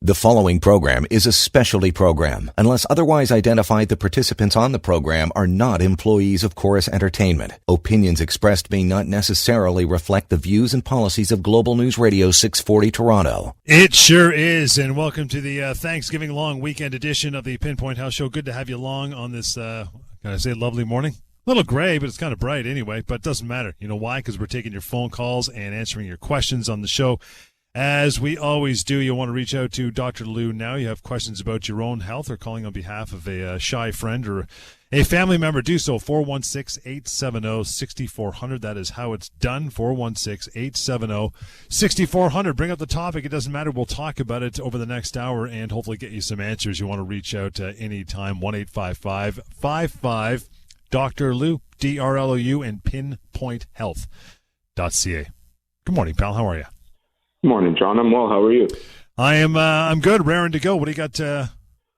The following program is a specialty program. Unless otherwise identified, the participants on the program are not employees of Chorus Entertainment. Opinions expressed may not necessarily reflect the views and policies of Global News Radio 640 Toronto. It sure is, and welcome to the Thanksgiving long weekend edition of the PinPoint House Show. Good to have you along on this, can I say lovely morning? A little gray, but it's kind of bright anyway, but it doesn't matter. You know why? Because we're taking your phone calls and answering your questions on the show. As we always do, you'll want to reach out to Dr. Lou now. You have questions about your own health or calling on behalf of a shy friend or a family member. Do so, 416-870-6400. That is how it's done, 416-870-6400. Bring up the topic. It doesn't matter. We'll talk about it over the next hour and hopefully get you some answers. You want to reach out anytime, 1-855-55 Dr. Lou, DRLOU, and PinPointHealth.ca. Good morning, pal. How are you? Good morning, John. I'm well. How are you? I'm good, raring to go. What do you got?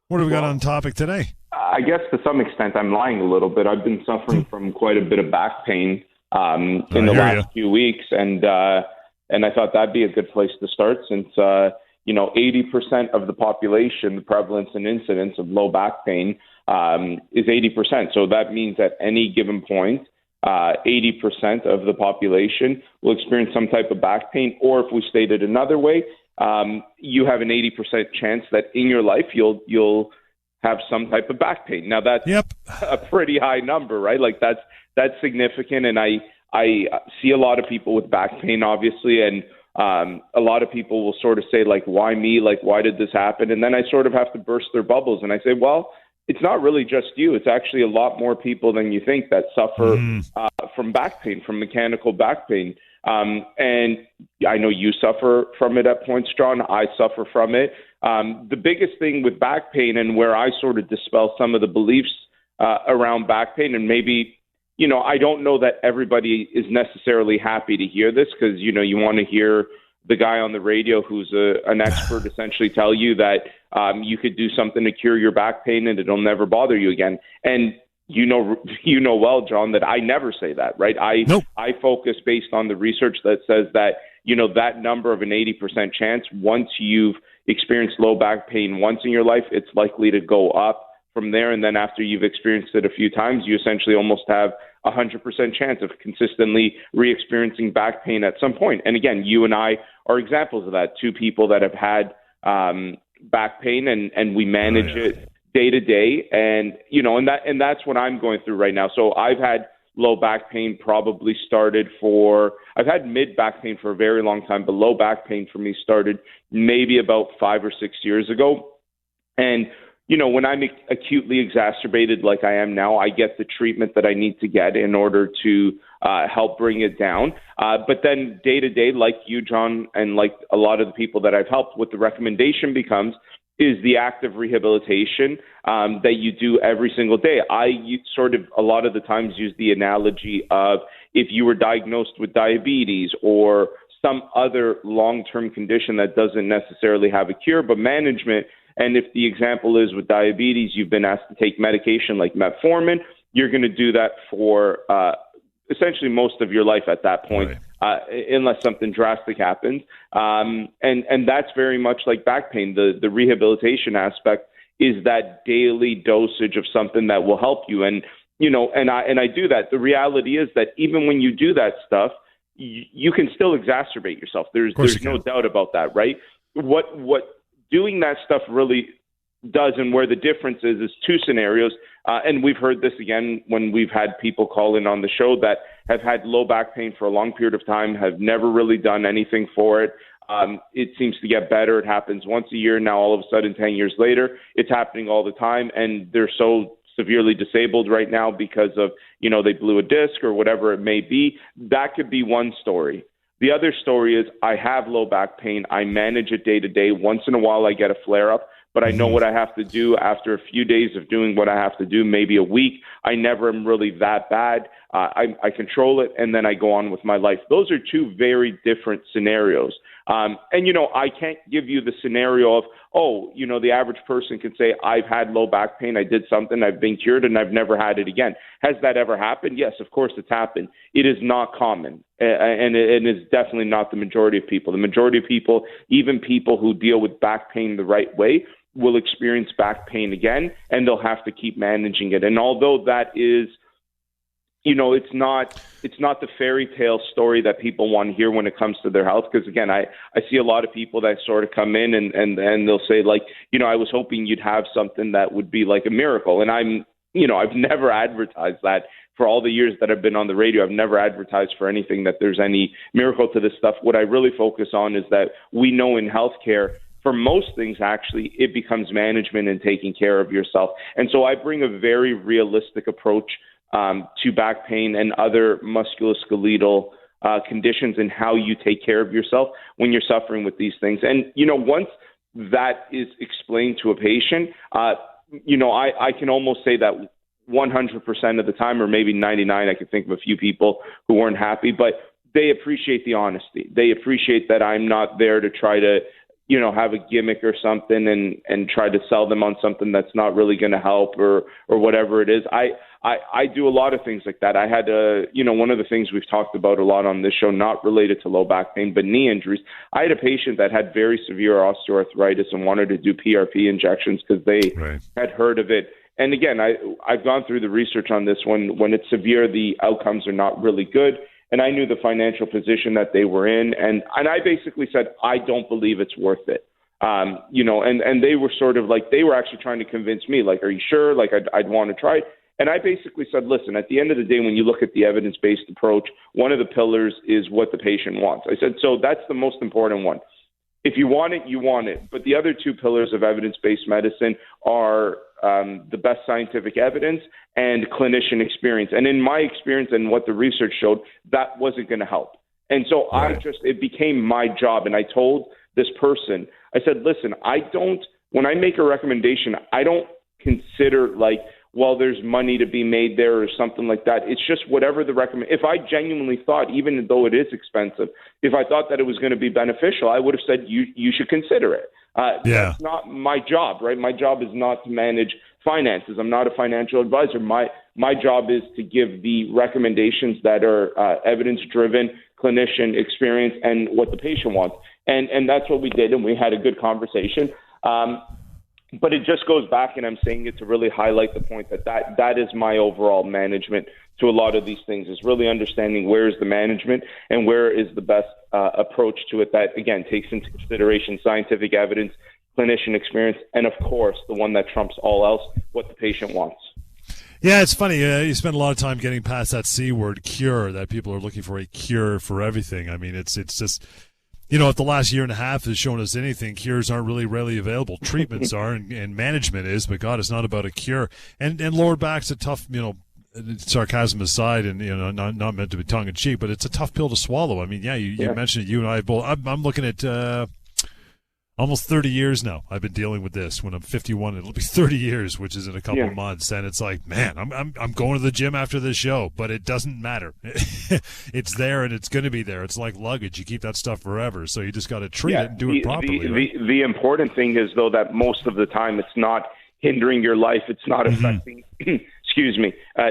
What do we got on topic today? I guess to some extent I'm lying a little bit. I've been suffering from quite a bit of back pain in the last few weeks, and I thought that'd be a good place to start since 80% of the population, the prevalence and incidence of low back pain is 80%. So that means at any given point, 80% of the population will experience some type of back pain, or if we state it another way, you have an 80% chance that in your life you'll have some type of back pain. Now that's a pretty high number, right? Like that's significant, and I see a lot of people with back pain, obviously, and a lot of people will sort of say, like, why me? Like, why did this happen? And then I sort of have to burst their bubbles, and I say, well, it's not really just you. It's actually a lot more people than you think that suffer from back pain, from mechanical back pain. And I know you suffer from it at points, John. I suffer from it. The biggest thing with back pain, and where I sort of dispel some of the beliefs around back pain, and maybe, I don't know that everybody is necessarily happy to hear this because, you want to hear the guy on the radio who's an expert essentially tell you that you could do something to cure your back pain and it'll never bother you again. And you know well, John, that I never say that, right? I focus based on the research that says that, that number of an 80% chance, once you've experienced low back pain once in your life, it's likely to go up from there. And then after you've experienced it a few times, you essentially almost have 100% chance of consistently re-experiencing back pain at some point. And again, you and I are examples of that. Two people that have had back pain and we manage it day to day. And, and that's what I'm going through right now. So I've had low back pain I've had mid back pain for a very long time, but low back pain for me started maybe about 5 or 6 years ago. And when I'm acutely exacerbated like I am now, I get the treatment that I need to get in order to help bring it down. But then day to day, like you, John, and like a lot of the people that I've helped, what the recommendation becomes is the active rehabilitation that you do every single day. I sort of a lot of the times use the analogy of if you were diagnosed with diabetes or some other long-term condition that doesn't necessarily have a cure, but management. And if the example is with diabetes, you've been asked to take medication like metformin, you're going to do that for essentially most of your life at that point, unless something drastic happens. And that's very much like back pain. The rehabilitation aspect is that daily dosage of something that will help you. And, I do that. The reality is that even when you do that stuff, you can still exacerbate yourself. There's no doubt about that, right? What doing that stuff really does, and where the difference is two scenarios. And we've heard this again when we've had people call in on the show that have had low back pain for a long period of time, have never really done anything for it. It seems to get better. It happens once a year. Now, all of a sudden, 10 years later, it's happening all the time. And they're so severely disabled right now because of, they blew a disc or whatever it may be. That could be one story. The other story is I have low back pain. I manage it day to day. Once in a while, I get a flare up, but I know what I have to do after a few days of doing what I have to do, maybe a week. I never am really that bad. I control it, and then I go on with my life. Those are two very different scenarios. And, you know, I can't give you the scenario of, oh, you know, the average person can say, I've had low back pain, I did something, I've been cured, and I've never had it again. Has that ever happened? Yes, of course it's happened. It is not common, and it's definitely not the majority of people. The majority of people, even people who deal with back pain the right way, will experience back pain again, and they'll have to keep managing it. And although that is, you know, it's not the fairy tale story that people want to hear when it comes to their health. Because again, I see a lot of people that sort of come in and they'll say, like, you know, I was hoping you'd have something that would be like a miracle. And I've never advertised that. For all the years that I've been on the radio, I've never advertised for anything that there's any miracle to this stuff. What I really focus on is that we know in healthcare, for most things, actually, it becomes management and taking care of yourself. And so I bring a very realistic approach to back pain and other musculoskeletal conditions and how you take care of yourself when you're suffering with these things. And, you know, once that is explained to a patient, you know, I can almost say that 100% of the time, or maybe 99, I can think of a few people who weren't happy, but they appreciate the honesty. They appreciate that I'm not there to try to, you know, have a gimmick or something and try to sell them on something that's not really going to help or whatever it is. I do a lot of things like that. I had one of the things we've talked about a lot on this show, not related to low back pain, but knee injuries. I had a patient that had very severe osteoarthritis and wanted to do PRP injections because they had heard of it. And again, I've gone through the research on this one. When it's severe, the outcomes are not really good. And I knew the financial position that they were in. And I basically said, I don't believe it's worth it. You know, and they were sort of like, they were actually trying to convince me, like, are you sure? Like, I'd want to try it. And I basically said, listen, at the end of the day, when you look at the evidence-based approach, one of the pillars is what the patient wants. I said, so that's the most important one. If you want it, you want it. But the other two pillars of evidence-based medicine are the best scientific evidence and clinician experience. And in my experience and what the research showed, that wasn't going to help. And so it became my job. And I told this person, I said, listen, when I make a recommendation, I don't consider like, well, there's money to be made there or something like that. It's just whatever the if I genuinely thought, even though it is expensive, if I thought that it was going to be beneficial, I would have said you should consider it. That's not my job, right? My job is not to manage finances. I'm not a financial advisor. My job is to give the recommendations that are evidence-driven, clinician experience, and what the patient wants. And that's what we did, and we had a good conversation. But it just goes back, and I'm saying it to really highlight the point that is my overall management to a lot of these things, is really understanding where is the management and where is the best approach to it that, again, takes into consideration scientific evidence, clinician experience, and, of course, the one that trumps all else, what the patient wants. Yeah, it's funny. You spend a lot of time getting past that C word, cure, that people are looking for a cure for everything. I mean, it's just... You know, if the last year and a half has shown us anything, cures aren't really readily available. Treatments are, and management is, but God, it's not about a cure. And lower back's a tough, you know, sarcasm aside, and you know, not meant to be tongue in cheek, but it's a tough pill to swallow. I mean, you mentioned it, you and I both. I'm looking at almost 30 years now. I've been dealing with this. When I'm 51, it'll be 30 years, which is in a couple of months. And it's like, man, I'm going to the gym after this show, but it doesn't matter. It's there and it's going to be there. It's like luggage. You keep that stuff forever. So you just got to treat it and do it properly. The important thing is, though, that most of the time it's not hindering your life. It's not affecting,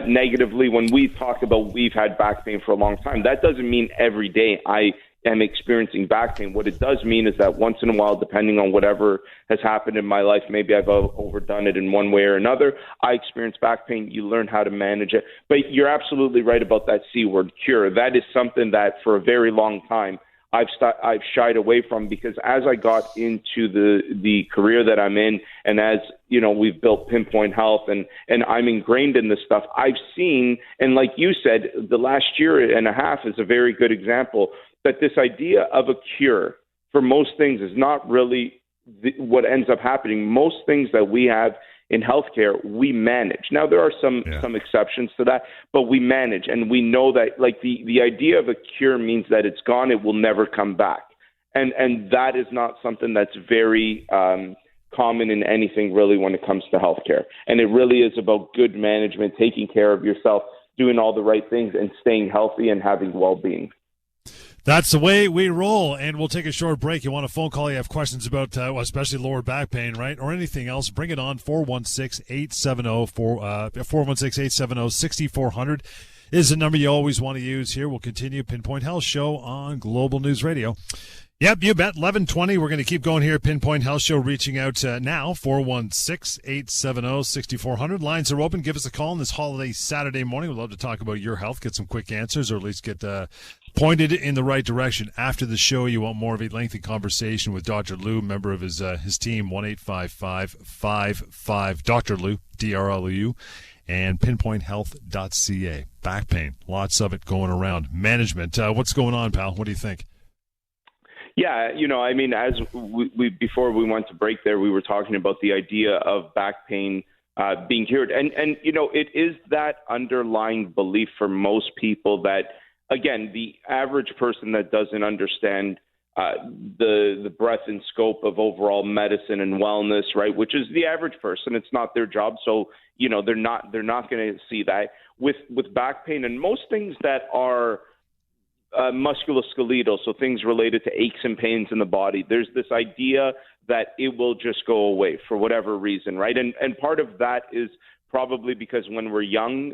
negatively. When we talk about we've had back pain for a long time, that doesn't mean every day I am experiencing back pain. What it does mean is that once in a while, depending on whatever has happened in my life, maybe I've overdone it in one way or another, I experience back pain. You learn how to manage it. But you're absolutely right about that C word, cure. That is something that for a very long time I've shied away from, because as I got into the career that I'm in, and as you know, we've built PinPoint Health, and I'm ingrained in this stuff, I've seen, and like you said, the last year and a half is a very good example, that this idea of a cure for most things is not really what ends up happening. Most things that we have in healthcare, we manage. Now, there are some exceptions to that, but we manage. And we know that, like, the idea of a cure means that it's gone, it will never come back. And that is not something that's very common in anything, really, when it comes to healthcare. And it really is about good management, taking care of yourself, doing all the right things and staying healthy and having well-being. That's the way we roll, and we'll take a short break. You want a phone call, you have questions about especially lower back pain, right, or anything else, bring it on. 416-870-6400 is the number you always want to use here. We'll continue Pinpoint Health Show on Global News Radio. Yep, you bet. 11:20. We're going to keep going here. Pinpoint Health Show reaching out now. 416-870-6400. Lines are open. Give us a call on this holiday Saturday morning. We'd love to talk about your health, get some quick answers, or at least get pointed in the right direction. After the show, you want more of a lengthy conversation with Dr. Lou, member of his team, 1-855-55 Dr. Lou, DRLU, and pinpointhealth.ca. Back pain, lots of it going around. Management, what's going on, pal? What do you think? Yeah, I mean, as we before we went to break there, we were talking about the idea of back pain being cured. And it is that underlying belief for most people that, again, the average person that doesn't understand the breadth and scope of overall medicine and wellness, right, which is the average person, it's not their job. So, they're not going to see that with back pain and most things that are musculoskeletal, so things related to aches and pains in the body. There's this idea that it will just go away for whatever reason, right? And part of that is probably because when we're young,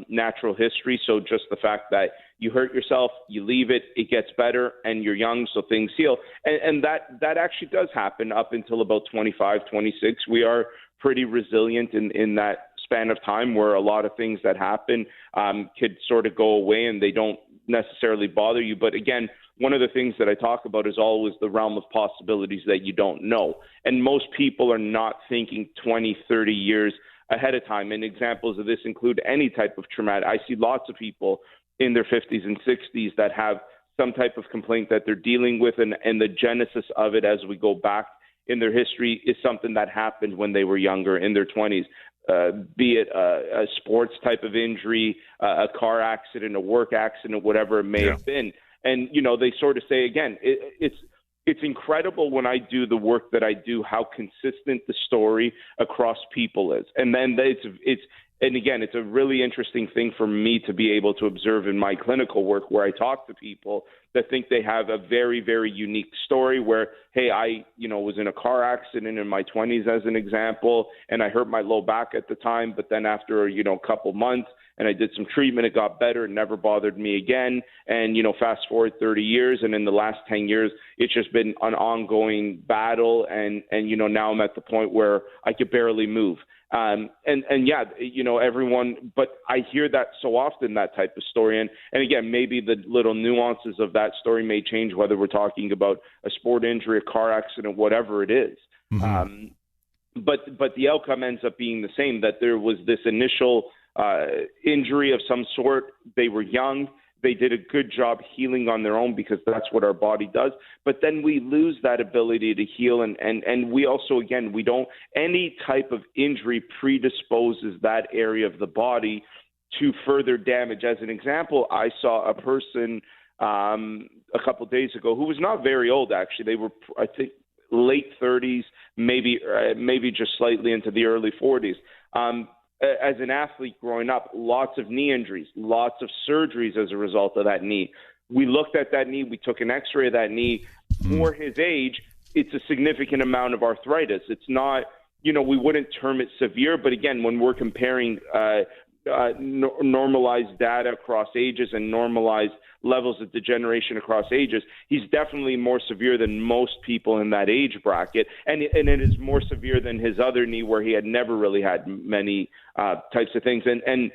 natural history, so just the fact that you hurt yourself, you leave it, it gets better, and you're young, so things heal. And that actually does happen up until about 25, 26. We are pretty resilient in that span of time where a lot of things that happen could sort of go away and they don't necessarily bother you. But again, one of the things that I talk about is always the realm of possibilities that you don't know. And most people are not thinking 20, 30 years ahead of time. And examples of this include any type of traumatic. I see lots of people in their 50s and 60s that have some type of complaint that they're dealing with, and the genesis of it as we go back in their history is something that happened when they were younger, in their 20s. Be it a sports type of injury, a car accident, a work accident, whatever it may have been. And, they sort of say, again, it's incredible when I do the work that I do, how consistent the story across people is. And then it's a really interesting thing for me to be able to observe in my clinical work where I talk to people that think they have a very, very unique story where, hey, I was in a car accident in my 20s as an example, and I hurt my low back at the time, but then after, a couple months and I did some treatment, it got better, it never bothered me again. And, fast forward 30 years, and in the last 10 years, it's just been an ongoing battle. And now I'm at the point where I could barely move. Everyone, but I hear that so often, that type of story. And again, maybe the little nuances of that story may change, whether we're talking about a sport injury, a car accident, whatever it is. Mm-hmm. But the outcome ends up being the same, that there was this initial injury of some sort. They were young. They did a good job healing on their own because that's what our body does. But then we lose that ability to heal. And we also, again, any type of injury predisposes that area of the body to further damage. As an example, I saw a person a couple of days ago who was not very old, actually. They were, I think, late 30s, maybe just slightly into the early 40s. As an athlete growing up, lots of knee injuries, lots of surgeries as a result of that knee. We looked at that knee. We took an x-ray of that knee. For his age, it's a significant amount of arthritis. It's not, we wouldn't term it severe. But again, when we're comparing normalized data across ages and normalized levels of degeneration across ages, he's definitely more severe than most people in that age bracket, and it is more severe than his other knee where he had never really had many types of things. And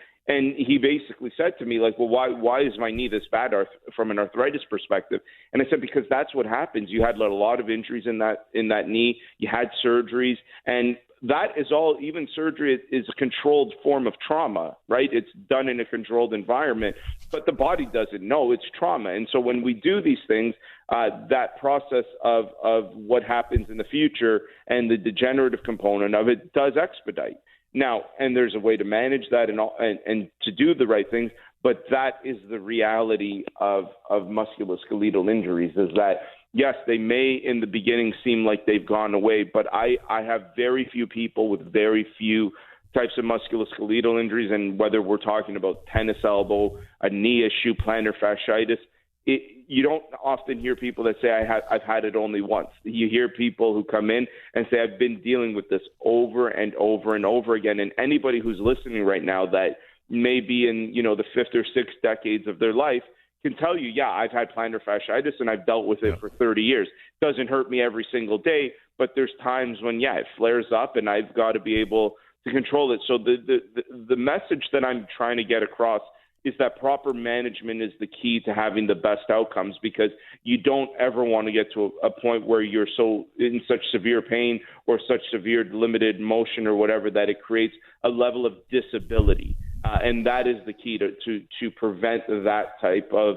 he basically said to me, like, well, why is my knee this bad from an arthritis perspective? And I said, because that's what happens. You had a lot of injuries in that knee. You had surgeries, and that is all. Even surgery is a controlled form of trauma, right? It's done in a controlled environment, but the body doesn't know it's trauma. And so when we do these things, that process of what happens in the future and the degenerative component of it does expedite. Now, and there's a way to manage that and to do the right things, but that is the reality of musculoskeletal injuries, is that, yes, they may in the beginning seem like they've gone away, but I have very few people with very few types of musculoskeletal injuries, and whether we're talking about tennis elbow, a knee issue, plantar fasciitis, you don't often hear people that say, I've had it only once. You hear people who come in and say, I've been dealing with this over and over and over again. And anybody who's listening right now that may be in, the fifth or sixth decades of their life can tell you, yeah, I've had plantar fasciitis and I've dealt with it for 30 years. It doesn't hurt me every single day, but there's times when, it flares up and I've got to be able to control it. So the message that I'm trying to get across is that proper management is the key to having the best outcomes, because you don't ever want to get to a point where you're so in such severe pain or such severe limited motion or whatever that it creates a level of disability. And that is the key to prevent that type of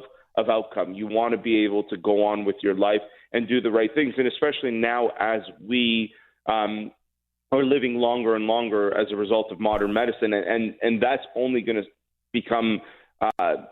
outcome. You want to be able to go on with your life and do the right things. And especially now as we are living longer and longer as a result of modern medicine, and that's only going to become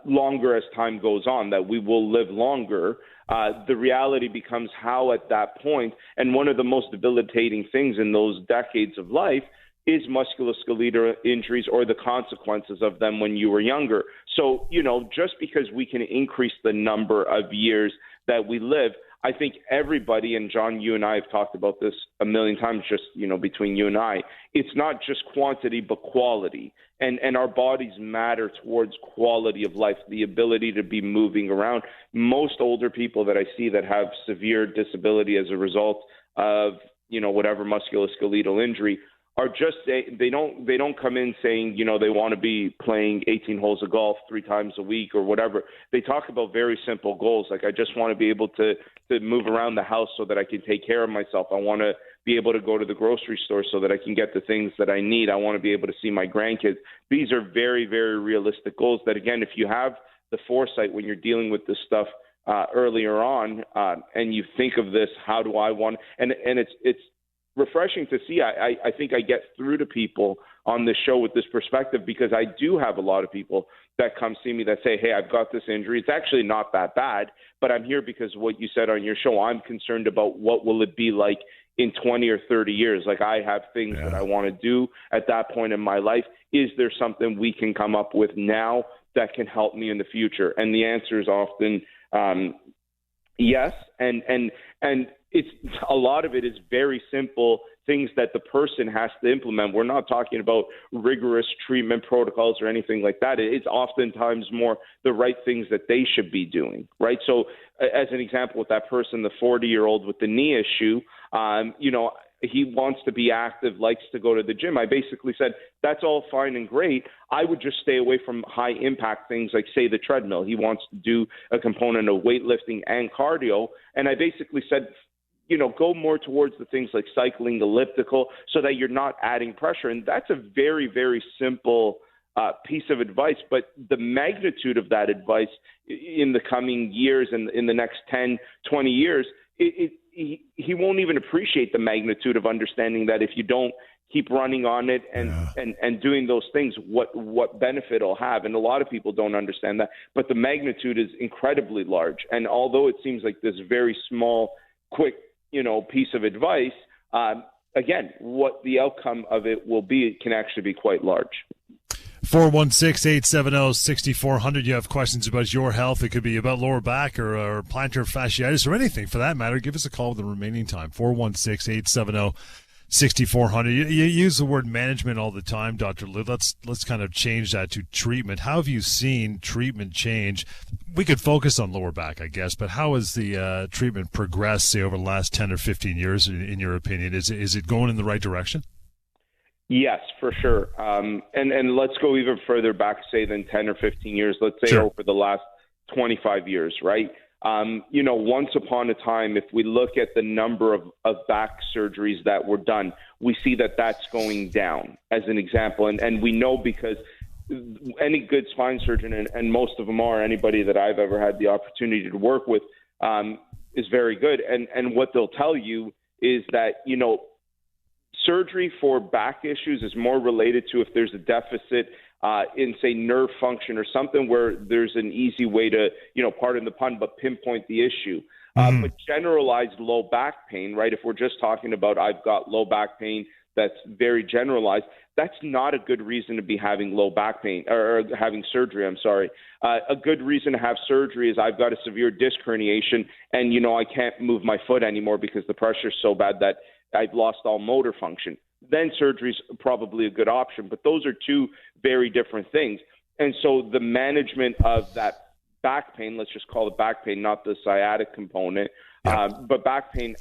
longer as time goes on, that we will live longer. The reality becomes how at that point, and one of the most debilitating things in those decades of life is musculoskeletal injuries or the consequences of them when you were younger. So, just because we can increase the number of years that we live, I think everybody, and John, you and I have talked about this a million times, just, between you and I, it's not just quantity, but quality. And our bodies matter towards quality of life, the ability to be moving around. Most older people that I see that have severe disability as a result of, whatever musculoskeletal injury are just they don't come in saying, they want to be playing 18 holes of golf 3 times a week or whatever. They talk about very simple goals. Like, I just want to be able to move around the house so that I can take care of myself. I want to be able to go to the grocery store so that I can get the things that I need. I want to be able to see my grandkids. These are very, very realistic goals that, again, if you have the foresight when you're dealing with this stuff earlier on, and you think of this, how do I want, and it's refreshing to see. I think I get through to people on this show with this perspective, because I do have a lot of people that come see me that say, hey, I've got this injury. It's actually not that bad, but I'm here because of what you said on your show. I'm concerned about what will it be like in 20 or 30 years. Like, I have things that I want to do at that point in my life. Is there something we can come up with now that can help me in the future? And the answer is often yes. And it's a lot of it is very simple things that the person has to implement. We're not talking about rigorous treatment protocols or anything like that. It's oftentimes more the right things that they should be doing, right? So as an example, with that person, the 40-year-old with the knee issue, he wants to be active, likes to go to the gym. I basically said, that's all fine and great. I would just stay away from high impact things like, say, the treadmill. He wants to do a component of weightlifting and cardio. And I basically said, go more towards the things like cycling, elliptical, so that you're not adding pressure. And that's a very, very simple piece of advice. But the magnitude of that advice in the coming years and in the next 10, 20 years, he won't even appreciate the magnitude of understanding that if you don't keep running on it and doing those things, what benefit it'll have. And a lot of people don't understand that. But the magnitude is incredibly large. And although it seems like this very small, quick, piece of advice, again, what the outcome of it will be can actually be quite large. 416-870-6400. You have questions about your health. It could be about lower back or plantar fasciitis or anything for that matter. Give us a call with the remaining time. 416-870-6400. You use the word management all the time, Dr. Lou. Let's kind of change that to treatment. How have you seen treatment change? We could focus on lower back, I guess, but how has the treatment progressed, say, over the last 10 or 15 years, in your opinion? Is it going in the right direction? Yes, for sure. And let's go even further back, say, than 10 or 15 years. Let's say over the last 25 years, right? Once upon a time, if we look at the number of back surgeries that were done, we see that that's going down, as an example. And we know because any good spine surgeon, and most of them are, anybody that I've ever had the opportunity to work with, is very good. And what they'll tell you is that, surgery for back issues is more related to if there's a deficit in, say, nerve function or something where there's an easy way to, pardon the pun, but pinpoint the issue. But generalized low back pain, right? If we're just talking about I've got low back pain that's very generalized, that's not a good reason to be having low back pain or having surgery. I'm sorry. A good reason to have surgery is I've got a severe disc herniation and, I can't move my foot anymore because the pressure is so bad that I've lost all motor function. Then surgery is probably a good option. But those are two very different things. And so the management of that back pain, let's just call it back pain, not the sciatic component, but back pain,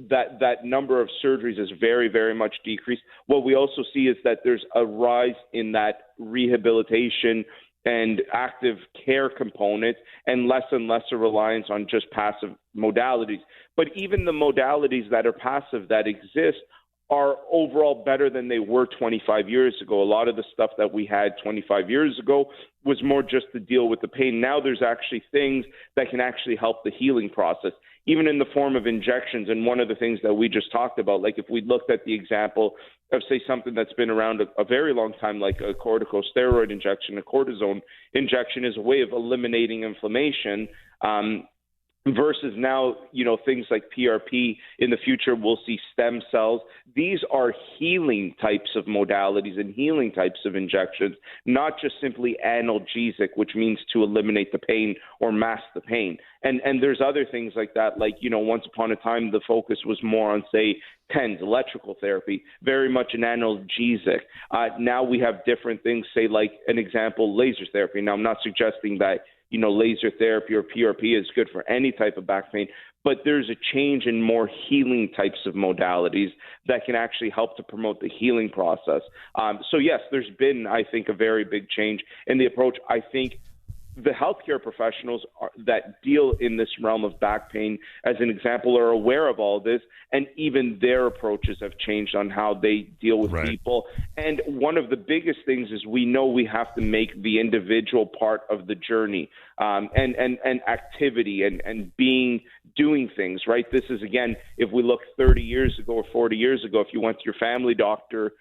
that number of surgeries is very, very much decreased. What we also see is that there's a rise in that rehabilitation and active care component and less a reliance on just passive modalities. But even the modalities that are passive that exist are overall better than they were 25 years ago. A lot of the stuff that we had 25 years ago was more just to deal with the pain. Now there's actually things that can actually help the healing process, even in the form of injections. And one of the things that we just talked about, like if we looked at the example of, say, something that's been around a very long time, like a corticosteroid injection, a cortisone injection, is a way of eliminating inflammation. Versus now, things like PRP. In the future, we'll see stem cells. These are healing types of modalities and healing types of injections, not just simply analgesic, which means to eliminate the pain or mask the pain. And there's other things like that, like, once upon a time, the focus was more on, say, TENS, electrical therapy, very much an analgesic. Now we have different things, say, like an example, laser therapy. Now, I'm not suggesting that laser therapy or PRP is good for any type of back pain, but there's a change in more healing types of modalities that can actually help to promote the healing process. So yes, there's been, I think, a very big change in the approach. I think the healthcare professionals that deal in this realm of back pain, as an example, are aware of all this, and even their approaches have changed on how they deal with people. And one of the biggest things is we know we have to make the individual part of the journey, and activity and doing things, right? This is, again, if we look 30 years ago or 40 years ago, if you went to your family doctor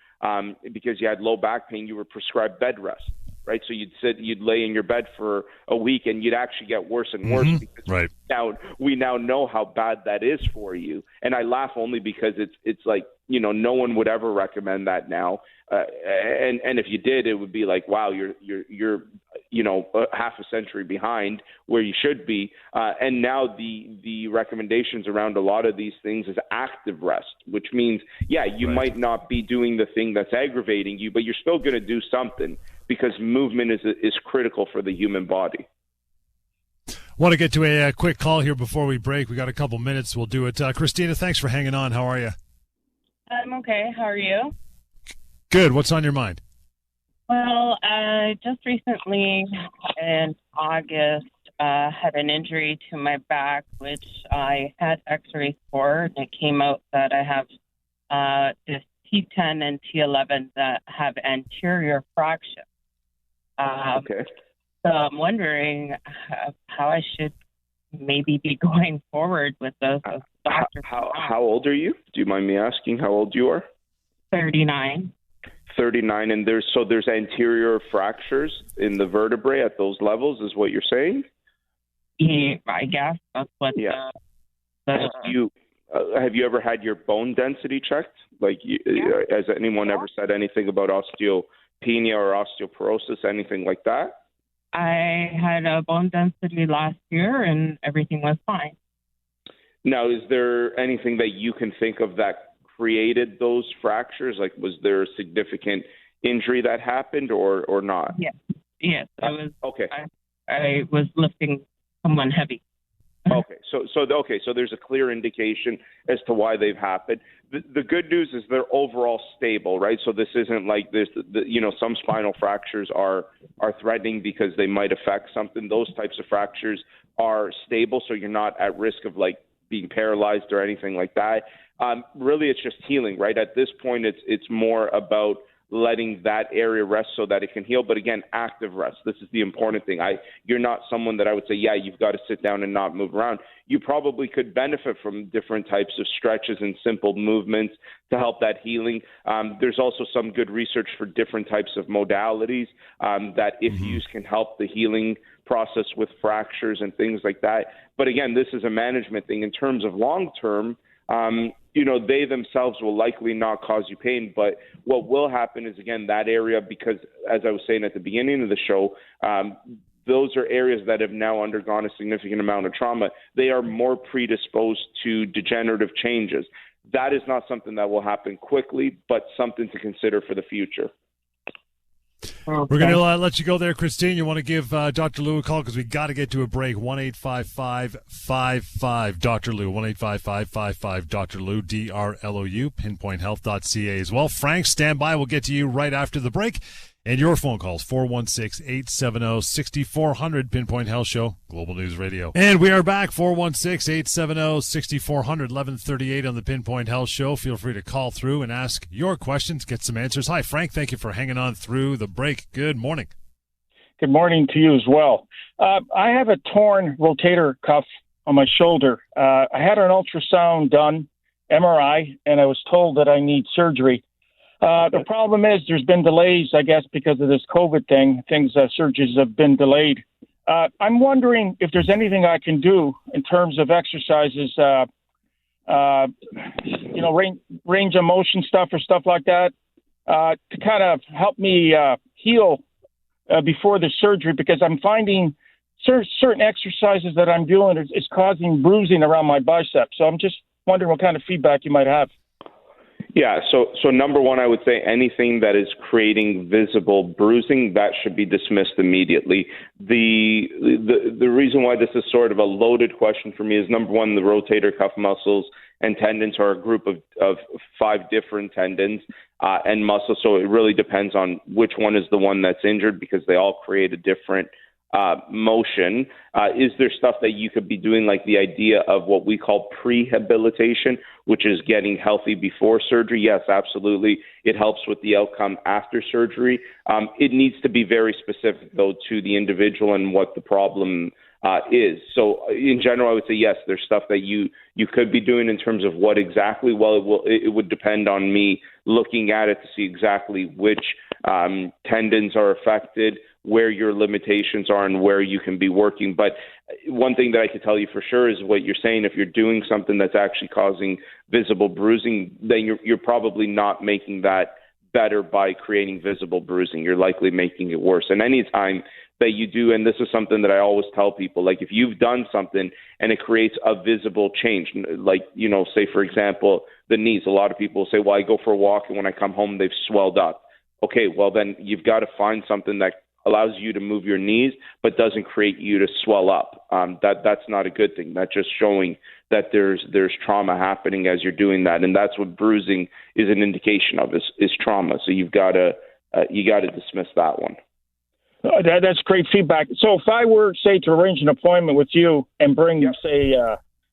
because you had low back pain, you were prescribed bed rest. Right, so you'd lay in your bed for a week, and you'd actually get worse and worse because we now know how bad that is for you. And I laugh only because it's like, no one would ever recommend that now. And if you did, it would be like, wow, you're half a century behind where you should be. And now the recommendations around a lot of these things is active rest, which means, you might not be doing the thing that's aggravating you, but you're still going to do something, because movement is critical for the human body. Want to get to a quick call here before we break. We got a couple minutes. We'll do it. Christina, thanks for hanging on. How are you? I'm okay. How are you? Good. What's on your mind? Well, just recently in August, had an injury to my back, which I had x-rays for, and it came out that I have this T10 and T11 that have anterior fracture. Okay. So I'm wondering how I should maybe be going forward with those doctors. How old are you? Do you mind me asking how old you are? 39. 39, and there's anterior fractures in the vertebrae at those levels, is what you're saying? Yeah, I guess that's what. Yeah. Have you ever had your bone density checked? Has anyone ever said anything about osteopenia or osteoporosis, anything like that? I had a bone density last year, and everything was fine. Now, is there anything that you can think of that created those fractures? Like, was there a significant injury that happened or not? Yes. I was. Okay. I was lifting someone heavy. Okay, so there's a clear indication as to why they've happened. The good news is they're overall stable, right? So this isn't like this. Some spinal fractures are threatening because they might affect something. Those types of fractures are stable, so you're not at risk of being paralyzed or anything like that. Really, it's just healing, right? At this point, it's more about letting that area rest so that it can heal. But again, active rest. This is the important thing. You're not someone that I would say, you've got to sit down and not move around. You probably could benefit from different types of stretches and simple movements to help that healing. There's also some good research for different types of modalities that, if used, can help the healing process with fractures and things like that. But again, this is a management thing. In terms of long-term, they themselves will likely not cause you pain. But what will happen is, again, that area, because as I was saying at the beginning of the show, those are areas that have now undergone a significant amount of trauma. They are more predisposed to degenerative changes. That is not something that will happen quickly, but something to consider for the future. We're going to let you go there, Christine. You want to give Dr. Lou a call because we got to get to a break. 1-855-55-Dr. Lou. 1-855-55 Dr. Lou, DRLOU, pinpointhealth.ca as well. Frank, stand by. We'll get to you right after the break. And your phone calls, 416-870-6400, Pinpoint Health Show, Global News Radio. And we are back, 416-870-6400, 1138 on the Pinpoint Health Show. Feel free to call through and ask your questions, get some answers. Hi, Frank. Thank you for hanging on through the break. Good morning. Good morning to you as well. I have a torn rotator cuff on my shoulder. I had an ultrasound done, MRI, and I was told that I need surgery. The problem is there's been delays, I guess, because of this COVID thing. Surgeries have been delayed. I'm wondering if there's anything I can do in terms of exercises, range of motion stuff or stuff like that, to kind of help me heal before the surgery, because I'm finding certain exercises that I'm doing is causing bruising around my biceps. So I'm just wondering what kind of feedback you might have. Yeah, so number one, I would say anything that is creating visible bruising, that should be dismissed immediately. The reason why this is sort of a loaded question for me is, number one, the rotator cuff muscles and tendons are a group of 5 different tendons and muscles, so it really depends on which one is the one that's injured, because they all create a different motion. Is there stuff that you could be doing, like the idea of what we call prehabilitation, which is getting healthy before surgery? Yes, absolutely. It helps with the outcome after surgery. It needs to be very specific, though, to the individual and what the problem is. So in general, I would say yes, there's stuff that you could be doing. In terms of what exactly, well, it would depend on me looking at it to see exactly which tendons are affected, where your limitations are, and where you can be working. But one thing that I can tell you for sure is what you're saying. If you're doing something that's actually causing visible bruising, then you're probably not making that better by creating visible bruising. You're likely making it worse. And any time that you do, and this is something that I always tell people, like if you've done something and it creates a visible change, like, say, for example, the knees, a lot of people say, well, I go for a walk and when I come home, they've swelled up. Okay, well, then you've got to find something that allows you to move your knees but doesn't create you to swell up. That's not a good thing. That's just showing that there's trauma happening as you're doing that, and that's what bruising is an indication of, is trauma. So you got to dismiss that one. That's great feedback. So if I were, say, to arrange an appointment with you and bring, say,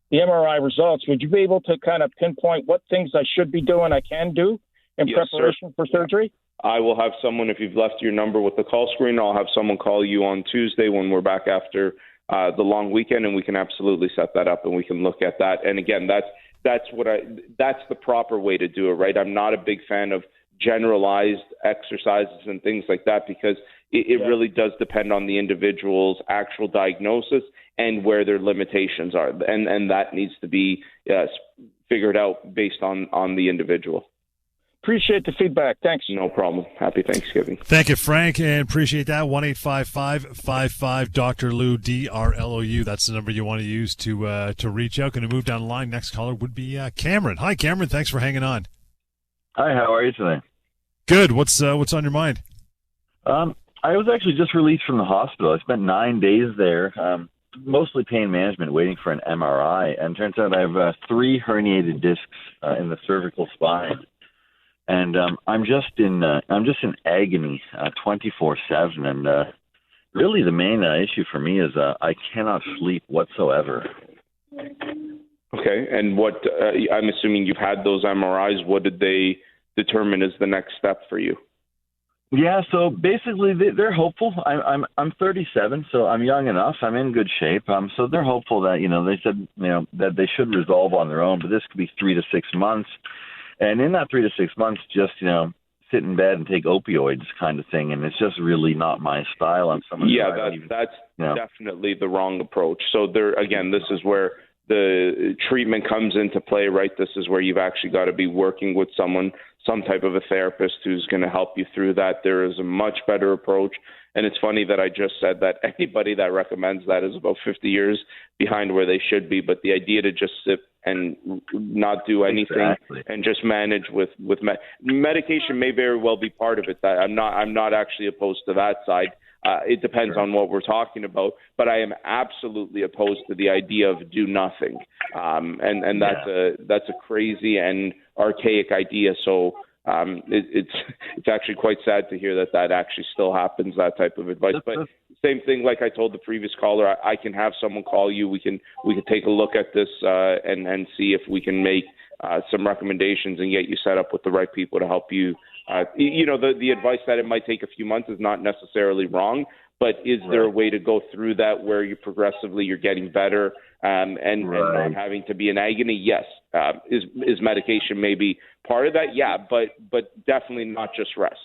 the MRI results, would you be able to kind of pinpoint what things I should be doing, I can do in preparation for surgery? I will have someone, if you've left your number with the call screen, I'll have someone call you on Tuesday when we're back after the long weekend, and we can absolutely set that up and we can look at that. And again, that's the proper way to do it, right? I'm not a big fan of generalized exercises and things like that, because it really does depend on the individual's actual diagnosis and where their limitations are. And that needs to be figured out based on the individual. Appreciate the feedback. Thanks. No problem. Happy Thanksgiving. Thank you, Frank, and appreciate that. 1-855-55 Dr. Lou, DRLOU. That's the number you want to use to reach out. Going to move down the line. Next caller would be Cameron. Hi, Cameron. Thanks for hanging on. Hi, how are you today? Good. What's on your mind? I was actually just released from the hospital. I spent 9 days there, mostly pain management, waiting for an MRI. And turns out I have 3 herniated discs in the cervical spine. And I'm just in agony 24/7, and really the main issue for me is I cannot sleep whatsoever. Okay, and what I'm assuming you've had those MRIs. What did they determine as the next step for you? Yeah, so basically they're hopeful. I'm 37, so I'm young enough. I'm in good shape. So they're hopeful that they said that they should resolve on their own, but this could be 3 to 6 months. And in that 3 to 6 months, just, sit in bed and take opioids kind of thing. And it's just really not my style. I'm someone that's definitely the wrong approach. So this is where the treatment comes into play, right? This is where you've actually got to be working with someone, some type of a therapist who's going to help you through that. There is a much better approach. And it's funny that I just said that anybody that recommends that is about 50 years behind where they should be. But the idea to just sit and not do anything and just manage with medication may very well be part of it. I'm not actually opposed to that side. It depends on what we're talking about, but I am absolutely opposed to the idea of do nothing, and that's a crazy and archaic idea. So it's actually quite sad to hear that actually still happens, that type of advice. But same thing, like I told the previous caller, I can have someone call you. We can take a look at this and see if we can make some recommendations and get you set up with the right people to help you. The advice that it might take a few months is not necessarily wrong, but is there a way to go through that where you're getting better and not having to be in agony? Yes. Is medication maybe part of that? Yeah, but definitely not just rest.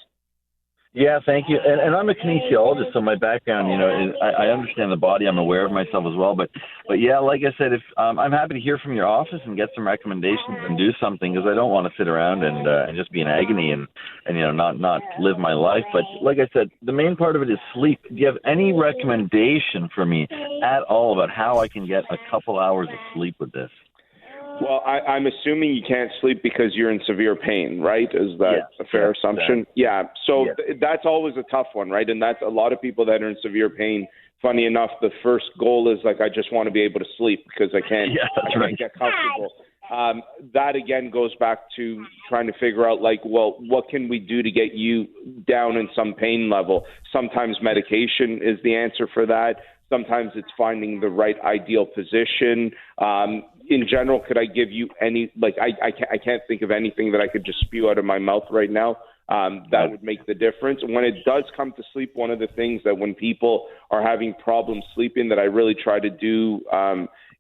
Yeah, thank you. And I'm a kinesiologist, so my background, is I understand the body. I'm aware of myself as well. But yeah, like I said, if I'm happy to hear from your office and get some recommendations and do something, because I don't want to sit around and just be in agony and not live my life. But like I said, the main part of it is sleep. Do you have any recommendation for me at all about how I can get a couple hours of sleep with this? Well, I'm assuming you can't sleep because you're in severe pain, right? Is that a fair assumption? Exactly. Yeah. So that's always a tough one, right? And that's a lot of people that are in severe pain. Funny enough, the first goal is I just want to be able to sleep because I can't get comfortable. That again goes back to trying to figure out what can we do to get you down in some pain level? Sometimes medication is the answer for that. Sometimes it's finding the right ideal position. In general, could I give you any, I can't think of anything that I could just spew out of my mouth right now that would make the difference. When it does come to sleep, one of the things that when people are having problems sleeping that I really try to do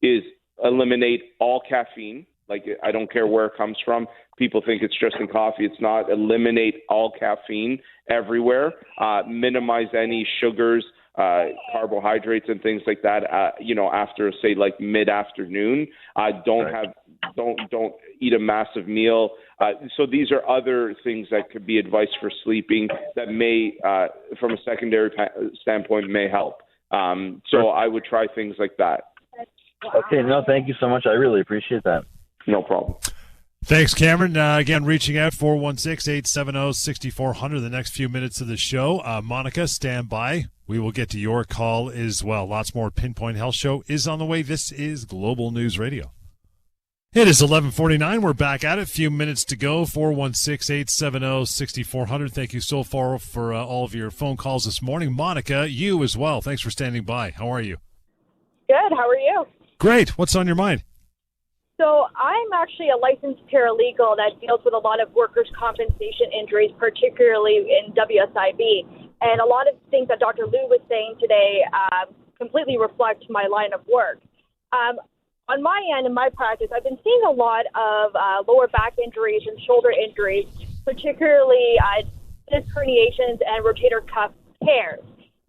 is eliminate all caffeine. I don't care where it comes from. People think it's just in coffee. It's not. Eliminate all caffeine everywhere. Minimize any sugars, carbohydrates and things like that, after say mid-afternoon. Don't eat a massive meal. So these are other things that could be advice for sleeping that may, from a secondary standpoint, may help. So I would try things like that. Okay, no, thank you so much. I really appreciate that. No problem. Thanks, Cameron. Again, reaching out, 416-870-6400, the next few minutes of the show. Monica, stand by. We will get to your call as well. Lots more Pinpoint Health Show is on the way. This is Global News Radio. It is 11:49. We're back at it. Few minutes to go. 416-870-6400. Thank you so far for all of your phone calls this morning. Monica, you as well. Thanks for standing by. How are you? Good. How are you? Great. What's on your mind? So I'm actually a licensed paralegal that deals with a lot of workers' compensation injuries, particularly in WSIB. And a lot of things that Dr. Lou was saying today completely reflect my line of work. On my end, in my practice, I've been seeing a lot of lower back injuries and shoulder injuries, particularly disc herniations and rotator cuff tears.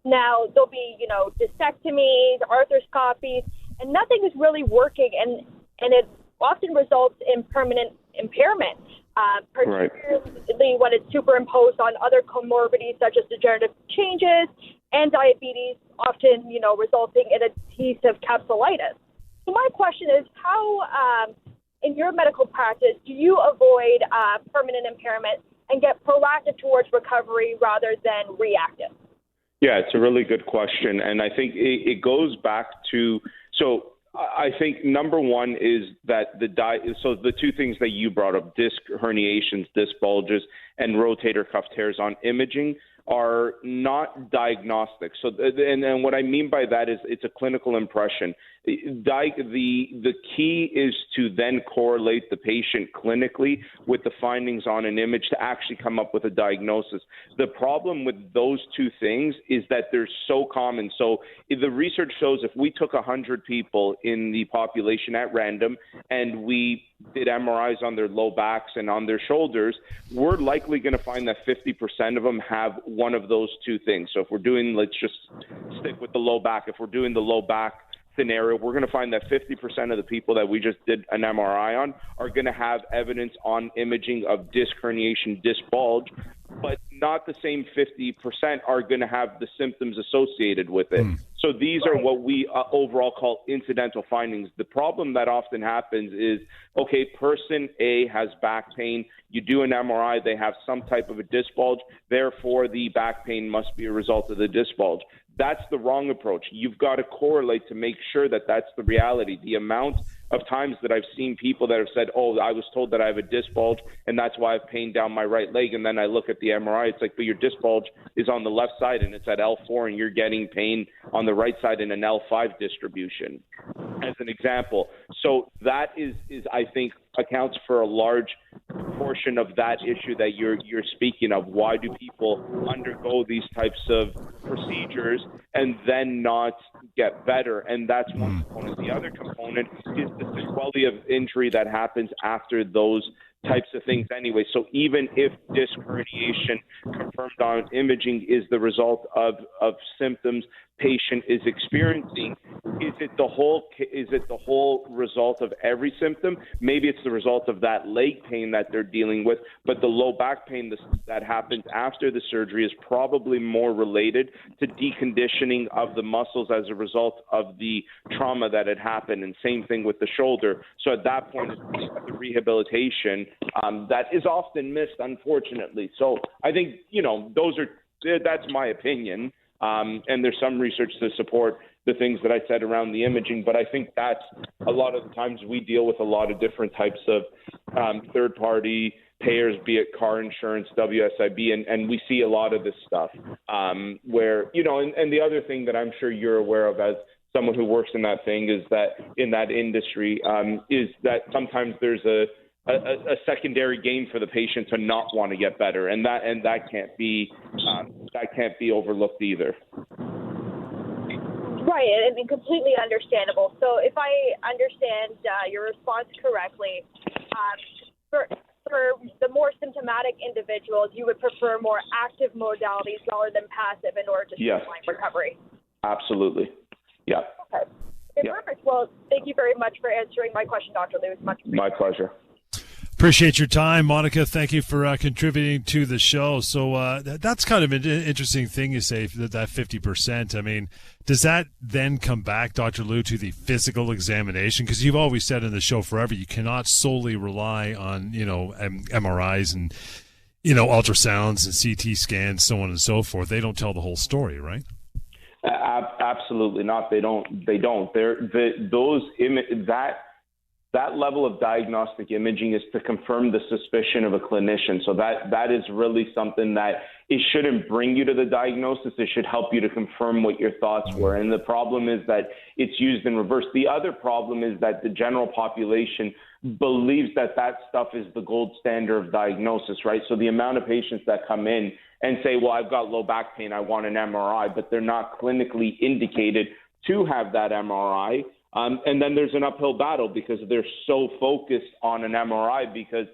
Now, there'll be, discectomies, arthroscopies, and nothing is really working, and it often results in permanent impairment, particularly when it's superimposed on other comorbidities such as degenerative changes and diabetes, often, resulting in adhesive capsulitis. So my question is, how, in your medical practice, do you avoid permanent impairment and get proactive towards recovery rather than reactive? Yeah, it's a really good question. And I think it goes back to, I think number one is that so the two things that you brought up, disc herniations, disc bulges, and rotator cuff tears on imaging are not diagnostic. So, and what I mean by that is it's a clinical impression. The key is to then correlate the patient clinically with the findings on an image to actually come up with a diagnosis. The problem with those two things is that they're so common. So the research shows if we took 100 people in the population at random and we did MRIs on their low backs and on their shoulders, we're likely going to find that 50% of them have one of those two things. So if we're doing, let's just stick with the low back. If we're doing the low back scenario, we're going to find that 50% of the people that we just did an MRI on are going to have evidence on imaging of disc herniation, disc bulge, but not the same 50% are going to have the symptoms associated with it. So these are what we overall call incidental findings. The problem that often happens is, okay, person A has back pain. You do an MRI, they have some type of a disc bulge. Therefore, the back pain must be a result of the disc bulge. That's the wrong approach. You've got to correlate to make sure that that's the reality. The amount of times that I've seen people that have said, oh, I was told that I have a disc bulge and that's why I have pain down my right leg. And then I look at the MRI, it's like, but your disc bulge is on the left side and it's at L4 and you're getting pain on the right side in an L5 distribution, as an example. So that is I think, accounts for a large portion of that issue that you're speaking of. Why do people undergo these types of procedures and then not get better? And that's one component. The other component is the sequelae of injury that happens after those types of things anyway. So even if disc herniation confirmed on imaging is the result of symptoms patient is experiencing, is it the whole result of every symptom? Maybe it's the result of that leg pain that they're dealing with, but the low back pain that happens after the surgery is probably more related to deconditioning of the muscles as a result of the trauma that had happened, and same thing with the shoulder. So at that point, it's the rehabilitation that is often missed, unfortunately. So I think, that's my opinion. And there's some research to support the things that I said around the imaging, but I think that's a lot of the times we deal with a lot of different types of third-party payers, be it car insurance, WSIB, and we see a lot of this stuff where, and the other thing that I'm sure you're aware of as someone who works in that thing is that in that industry is that sometimes there's a secondary gain for the patient to not want to get better, and that can't be overlooked either. Right, and completely understandable. So if I understand your response correctly, for the more symptomatic individuals, you would prefer more active modalities rather than passive in order to streamline recovery. Absolutely. Yeah. Okay, perfect. Well, thank you very much for answering my question, Dr. Lewis. Much appreciated. My pleasure. Appreciate your time, Monica. Thank you for contributing to the show. So that's kind of an interesting thing you say, that 50%. I mean, does that then come back, Dr. Liu, to the physical examination? Because you've always said in the show forever, you cannot solely rely on, MRIs and, ultrasounds and CT scans, so on and so forth. They don't tell the whole story, right? Absolutely not. They don't. That level of diagnostic imaging is to confirm the suspicion of a clinician. So that is really something that it shouldn't bring you to the diagnosis. It should help you to confirm what your thoughts were. And the problem is that it's used in reverse. The other problem is that the general population believes that stuff is the gold standard of diagnosis, right? So the amount of patients that come in and say, well, I've got low back pain, I want an MRI, but they're not clinically indicated to have that MRI. And then there's an uphill battle because they're so focused on an MRI because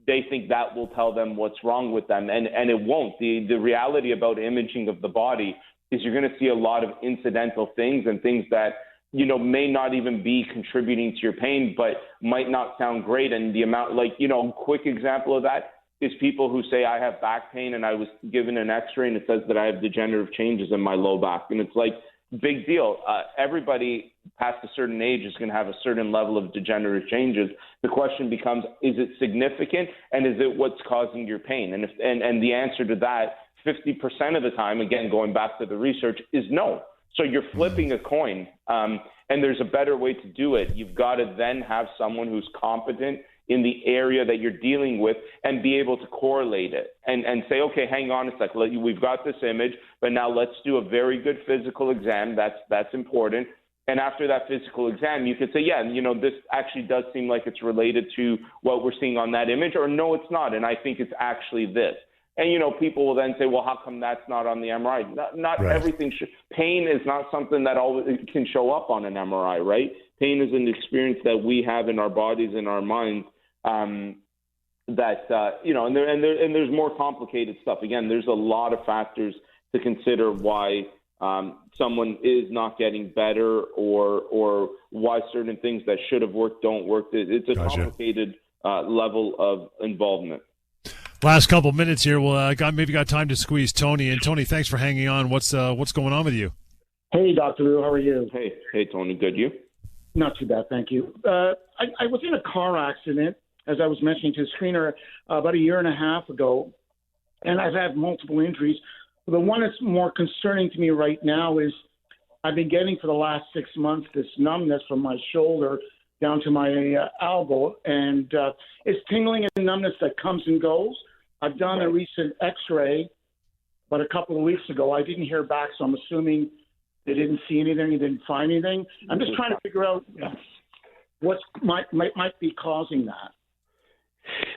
they think that will tell them what's wrong with them. And it won't. The reality about imaging of the body is you're going to see a lot of incidental things and things that, may not even be contributing to your pain, but might not sound great. And the amount, quick example of that is people who say, I have back pain and I was given an x-ray and it says that I have degenerative changes in my low back. And it's like, big deal. Everybody past a certain age is going to have a certain level of degenerative changes. The question becomes, is it significant, and is it what's causing your pain? And the answer to that, 50% of the time, again, going back to the research, is no. So you're flipping a coin, and there's a better way to do it. You've got to then have someone who's competent in the area that you're dealing with and be able to correlate it and say, okay, hang on a sec, we've got this image, but now let's do a very good physical exam. That's important. And after that physical exam, you could say, yeah, this actually does seem like it's related to what we're seeing on that image, or no, it's not. And I think it's actually this. And, people will then say, well, how come that's not on the MRI? Not right. Everything pain is not something that always can show up on an MRI, right? Pain is an experience that we have in our bodies, in our minds, and there's more complicated stuff. Again, there's a lot of factors to consider why someone is not getting better or why certain things that should have worked don't work. It's a complicated level of involvement. Last couple minutes here. Well, maybe got time to squeeze Tony. And Tony, thanks for hanging on. What's going on with you? Hey, Dr. Lou, how are you? Hey, Tony. Good, you? Not too bad, thank you. I was in a car accident, as I was mentioning to the screener, about a year and a half ago, and I've had multiple injuries. The one that's more concerning to me right now is I've been getting for the last 6 months this numbness from my shoulder down to my elbow, and it's tingling and numbness that comes and goes. I've done a recent X-ray, but a couple of weeks ago I didn't hear back, so I'm assuming they didn't see anything, they didn't find anything. I'm just trying to figure out what might be causing that.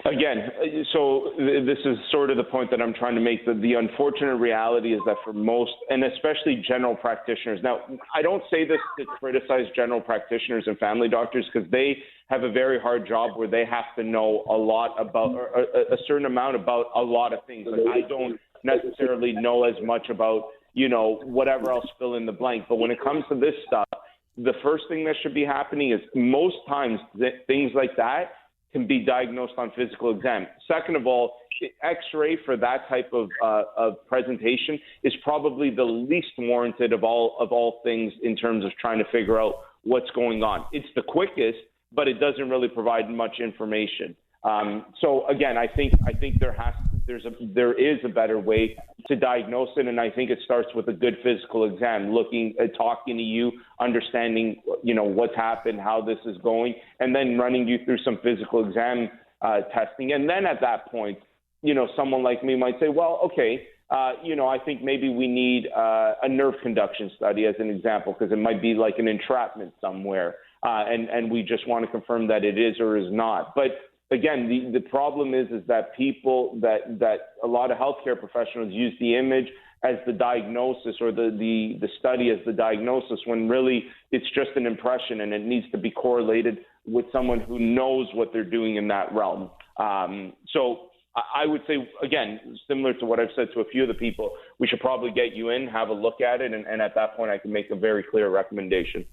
Again, so this is sort of the point that I'm trying to make. The unfortunate reality is that for most, and especially general practitioners, now I don't say this to criticize general practitioners and family doctors because they have a very hard job where they have to know a lot about, or a certain amount about a lot of things. Like I don't necessarily know as much about, whatever else, fill in the blank. But when it comes to this stuff, the first thing that should be happening is most times things like that can be diagnosed on physical exam. Second of all, X-ray for that type of presentation is probably the least warranted of all things in terms of trying to figure out what's going on. It's the quickest, but it doesn't really provide much information. So again, I think there is a better way to diagnose it, and I think it starts with a good physical exam, talking to you, understanding what's happened, how this is going, and then running you through some physical exam testing. And then at that point, someone like me might say, well, okay, I think maybe we need a nerve conduction study as an example, because it might be like an entrapment somewhere, and we just want to confirm that it is or is not. But again, the problem is that people that a lot of healthcare professionals use the image as the diagnosis or the study as the diagnosis, when really it's just an impression and it needs to be correlated with someone who knows what they're doing in that realm. So I would say, again, similar to what I've said to a few of the people, we should probably get you in, have a look at it, and at that point I can make a very clear recommendation.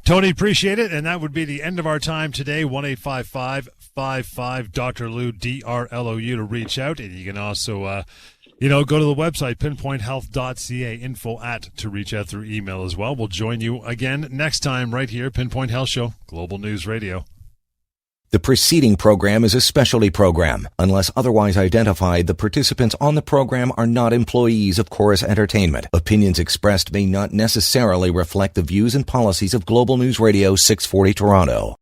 Tony, appreciate it. And that would be the end of our time today. 1-855-55 Lou, DRLOU, to reach out. And you can also, go to the website, pinpointhealth.ca, info to reach out through email as well. We'll join you again next time right here, Pinpoint Health Show, Global News Radio. The preceding program is a specialty program. Unless otherwise identified, the participants on the program are not employees of Chorus Entertainment. Opinions expressed may not necessarily reflect the views and policies of Global News Radio 640 Toronto.